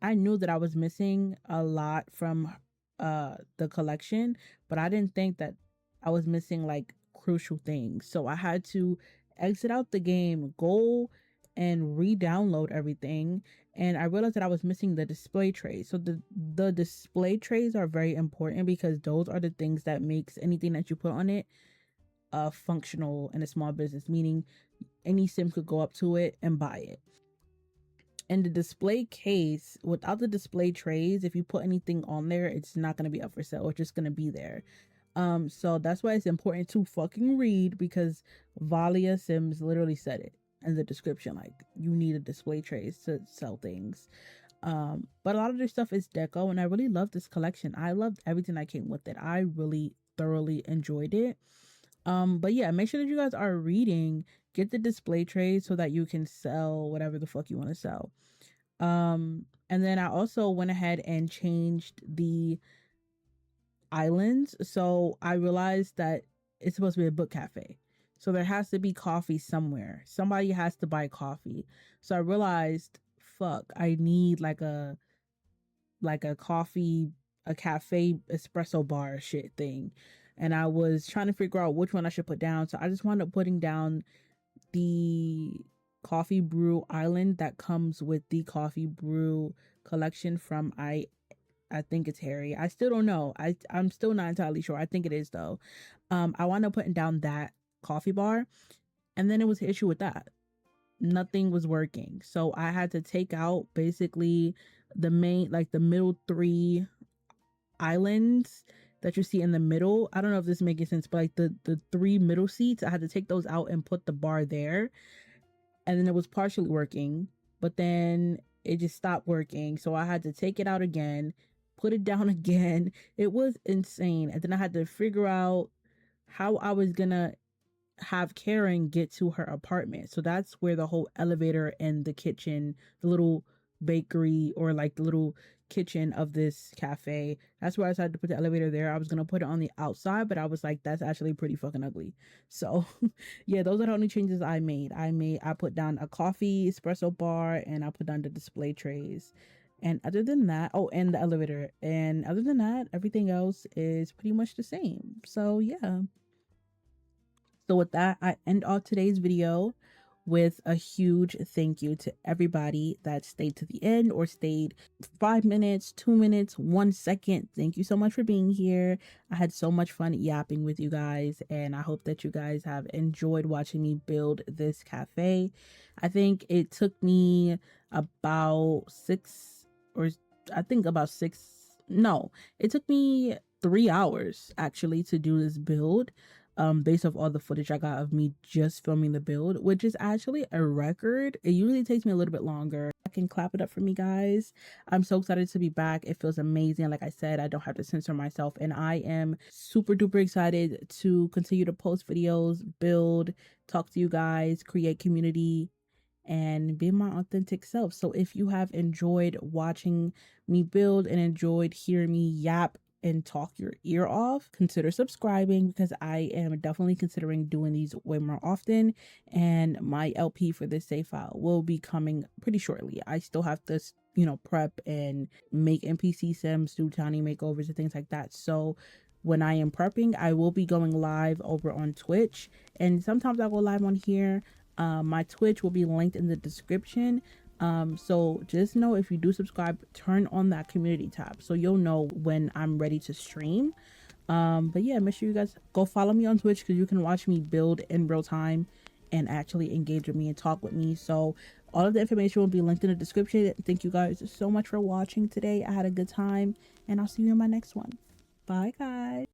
I knew that I was missing a lot from the collection, but I didn't think that I was missing like crucial things. So I had to exit out the game, go and re-download everything, and I realized that I was missing the display trays. So the display trays are very important because those are the things that makes anything that you put on it functional in a small business, meaning any sim could go up to it and buy it. And the display case, without the display trays, if you put anything on there, it's not going to be up for sale. It's just going to be there. So that's why it's important to fucking read, because Valia Sims literally said it in the description, like you need a display trays to sell things. But a lot of their stuff is deco, and I really love this collection. I loved everything that came with it. I really thoroughly enjoyed it. But yeah, make sure that you guys are reading. Get the display trays so that you can sell whatever the fuck you want to sell. And then I also went ahead and changed the islands. So I realized that it's supposed to be a book cafe. So there has to be coffee somewhere. Somebody has to buy coffee. So I realized, fuck, I need like a coffee, a cafe espresso bar shit thing. And I was trying to figure out which one I should put down. So I just wound up putting down the coffee brew island that comes with the coffee brew collection from I think it's Harry. I still don't know. I'm still not entirely sure. I think it is though. I wound up putting down that coffee bar, and then it was an issue with that. Nothing was working. So I had to take out basically the main, like the middle three islands that you see in the middle. I don't know if this is making sense, but like the three middle seats, I had to take those out and put the bar there. And then it was partially working, but then it just stopped working. So I had to take it out again, put it down again. It was insane. And then I had to figure out how I was gonna have Karen get to her apartment. So that's where the whole elevator and the kitchen, the little bakery or like the little kitchen of this cafe, that's where I decided to put the elevator there. I was gonna put it on the outside, but I was like, that's actually pretty fucking ugly. So yeah, those are the only changes I made. I put down a coffee espresso bar and I put down the display trays. And other than that, oh, and the elevator. And other than that, everything else is pretty much the same. So yeah. So with that, I end off today's video with a huge thank you to everybody that stayed to the end or stayed 5 minutes, 2 minutes, 1 second. Thank you so much for being here. I had so much fun yapping with you guys, and I hope that you guys have enjoyed watching me build this cafe. I think it took me about it took me 3 hours actually to do this build. Based off all the footage I got of me just filming the build, which is actually a record. It usually takes me a little bit longer. I can clap it up for me, guys. I'm so excited to be back. It feels amazing. Like I said, I don't have to censor myself, and I am super duper excited to continue to post videos, build, talk to you guys, create community, and be my authentic self. So if you have enjoyed watching me build and enjoyed hearing me yap and talk your ear off, consider subscribing, because I am definitely considering doing these way more often. And my LP for this save file will be coming pretty shortly. I still have to, prep and make NPC sims, do tiny makeovers and things like that. So when I am prepping, I will be going live over on Twitch, and sometimes I'll go live on here. My Twitch will be linked in the description. So just know, if you do subscribe, turn on that community tab so you'll know when I'm ready to stream. But yeah, make sure you guys go follow me on Twitch, because you can watch me build in real time and actually engage with me and talk with me. So all of the information will be linked in the description. Thank you guys so much for watching today. I had a good time, and I'll see you in my next one. Bye guys.